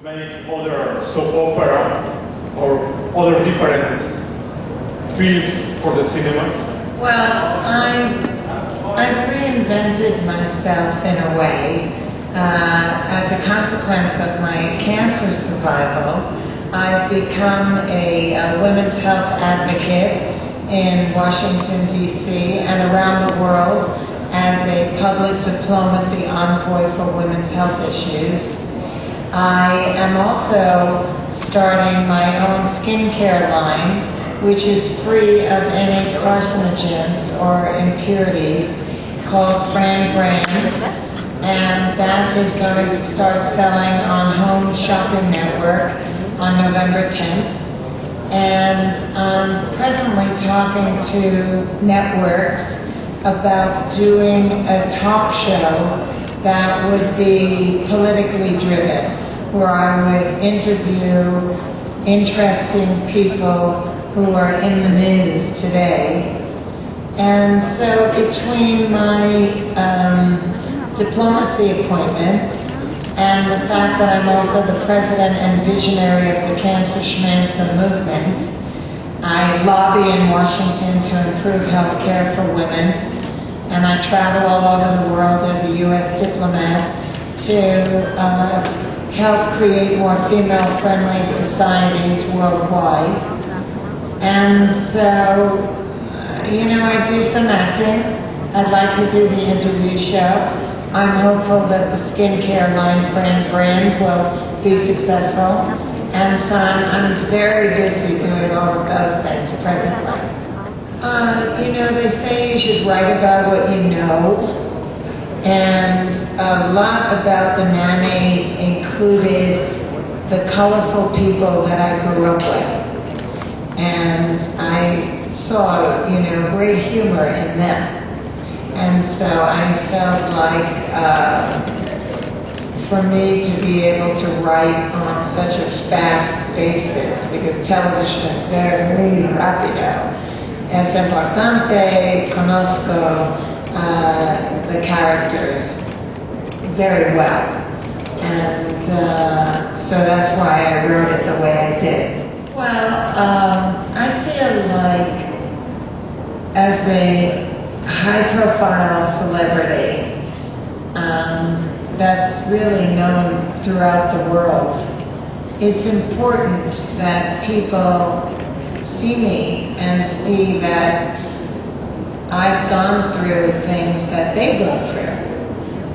make other soap opera or other different films for the cinema? Well, I've reinvented myself in a way. As a consequence of my cancer survival, I've become a women's health advocate in Washington, D.C. and around the world as a public diplomacy envoy for women's health issues. I am also starting my own skincare line, which is free of any carcinogens or impurities, called Fran Drescher, and that is going to start selling on Home Shopping Network on November 10th. And I'm presently talking to networks about doing a talk show that would be politically driven, where I would interview interesting people who are in the news today. And so between my diplomacy appointment and the fact that I'm also the president and visionary of the Cancer Schmancer movement, I lobby in Washington to improve health care for women, and I travel all over the world as a U.S. diplomat to help create more female-friendly societies worldwide. And so, I do some acting. I'd like to do the interview show. I'm hopeful that the skincare line Fran brand will be successful. And so I'm very busy doing all of those things presently. They say you should write about what you know. And a lot about the nanny included the colorful people that I grew up with. And I saw, great humor in them. And so I felt like for me to be able to write on such a fast basis, because television is very rapido. Es importante, conozco the characters very well. And so that's why I wrote it the way I did. Well, I feel like as a high-profile celebrity that's really known throughout the world, it's important that people see me and see that I've gone through things that they go through,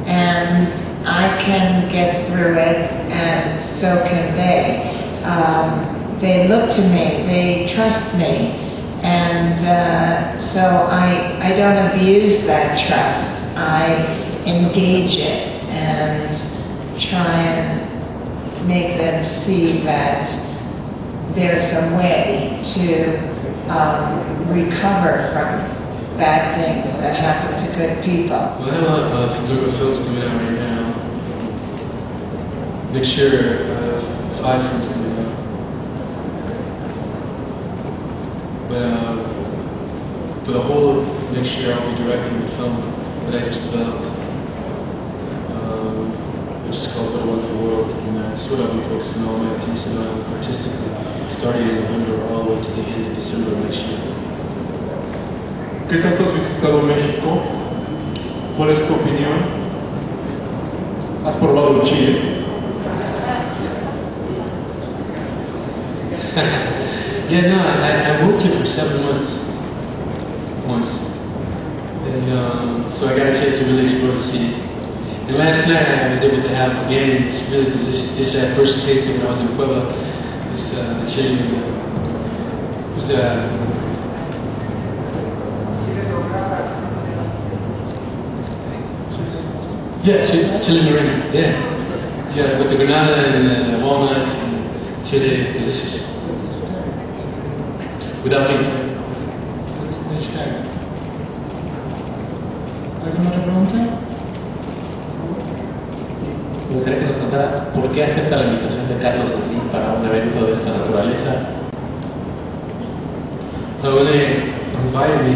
and I can get through it, and so can they. They look to me, they trust me, and so I don't abuse that trust. I engage it and try and make them see that there's a way to recover from bad things that happen to good people. Well, I have a lot of conservative films coming out right now. Next year, 5 films coming out. But for the whole next year, I'll be directing the film that I just developed, which is called For the Wonderful World. And that's what I'll be focusing all my attention on artistically, starting in November all the way to the end of December of next year. ¿Qué tanto has visitado México? ¿Cuál es tu opinión? ¿Has probado Chile? Yeah, no, I moved here for 7 months once. And so I got a chance to really explore the city. And last night I was able to have, again, it's really the dish I first tasted when I was in Puebla, this chili. It was chili morena, yeah. Yeah, with the granada and the walnut and chili, delicious. Without meat. ¿Alguna otra pregunta? Me gustaría que nos contara por qué acepta la invitación de Carlos así para un evento de esta naturaleza. When they invited me,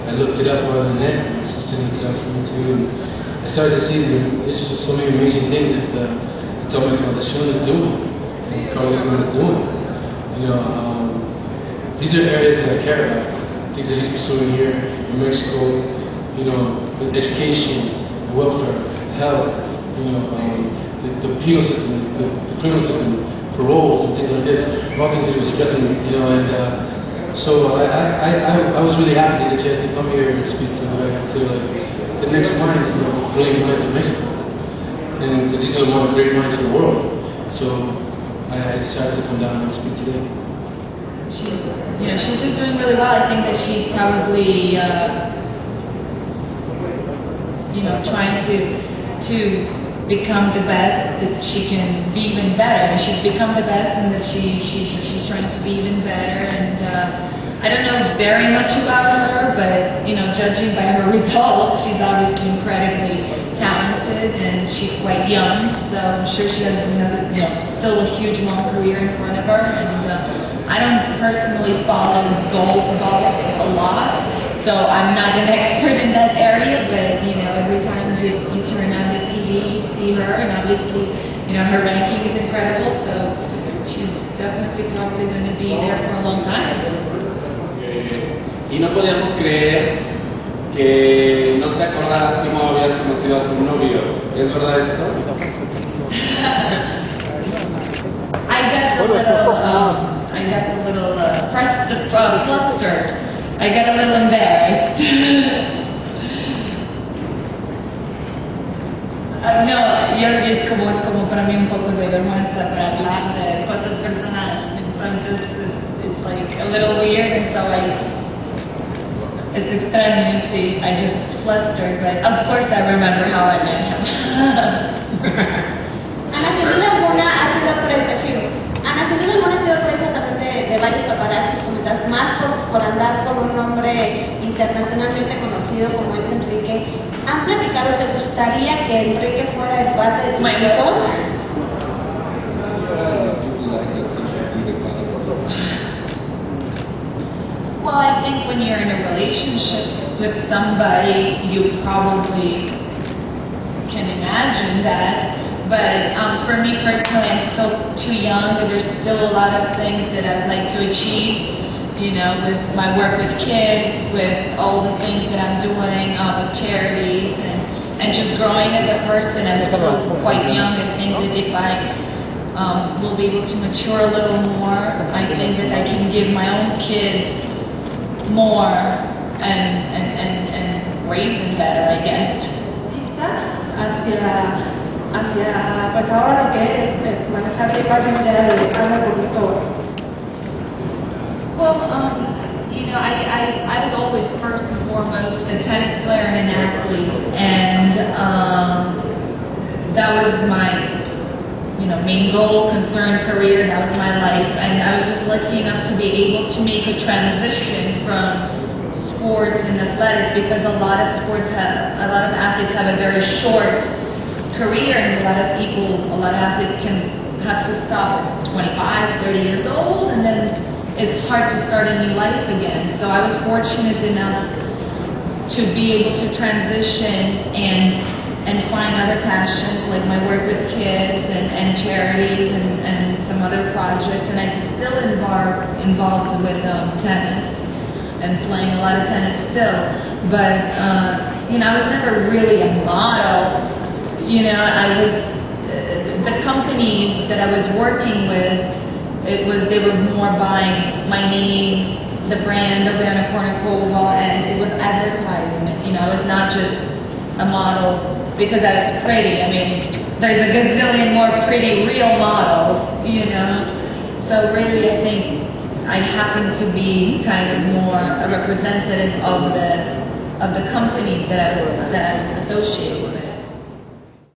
I looked it up on the net, and I was just doing it for me too, and I started to see that this was so many amazing things that the tell me what the show is doing, and Kournikova is doing. You know, these are areas that I care about. Things that he's pursuing here in Mexico. You know, with education, welfare, health. You know, the penal system, the criminal system, paroles and things like this. All things that he was stressing. You know, and so I was really happy to get a chance to come here and speak to the next minds, you know, brilliant minds of Mexico. And these are one of the great minds of the world. So I decided to come down and speak today. She's just doing really well. I think that she's probably, trying to become the best, that she can be even better. And she's become the best, and that she's trying to be even better. And I don't know very much about her, but judging by her results, she's obviously incredibly talented, and she's quite young. So I'm sure she has another, still a huge long career in front of her. And I don't personally follow golf a lot, so I'm not an expert in that area. But every time you turn on the TV, you see her, and obviously, her ranking is incredible. So she's definitely probably going to be there for a long time. Y no podíamos creer que no te acordabas cómo habías conocido a tu novio. ¿Es verdad esto? I got a little flustered. I got a little embarrassed. No, es como para mí un poco de vergüenza para hablar de cosas personales. Entonces, it's like a little weird, and so it's extraño, see, I just flustered, but of course I remember how I met him. Ana, ¿tienes alguna sorpresa? Ana, ¿tienes alguna sorpresa también de varios paparazzis comentas más por andar con un nombre internacionalmente conocido como es Enrique? ¿Han platicado, te gustaría que Enrique fuera el padre de tu hijo? Well, I think when you're in a relationship with somebody, you probably can imagine that. But for me personally, I'm still too young. There's still a lot of things that I'd like to achieve, with my work with kids, with all the things that I'm doing with charities, and just growing as a person. I'm still quite young. I think that if I will be able to mature a little more, I think that I can give my own kids more and raise them better, I guess. Pues ahora lo que es manejar el valle de agricultor. Well, I was always first and foremost a tennis player and an athlete, and that was my main goal, concern, career. That was my life, and I was just lucky enough to be able to make a transition from sports and athletics, because a lot of athletes have a very short career, and a lot of athletes can have to stop at 25, 30 years old, and then it's hard to start a new life again. So I was fortunate enough to be able to transition and find other passions, like my work with kids and charities and some other projects, and I'm still involved with tennis and playing a lot of tennis still. But I was never really a model. The companies that I was working with, they were more buying my name, the brand of Kournikova, and it was advertisement. It was not just a model because I was pretty. I mean, there's a gazillion more pretty real models, So really, I think I happen to be kind of more a representative of the companies that I was associated with.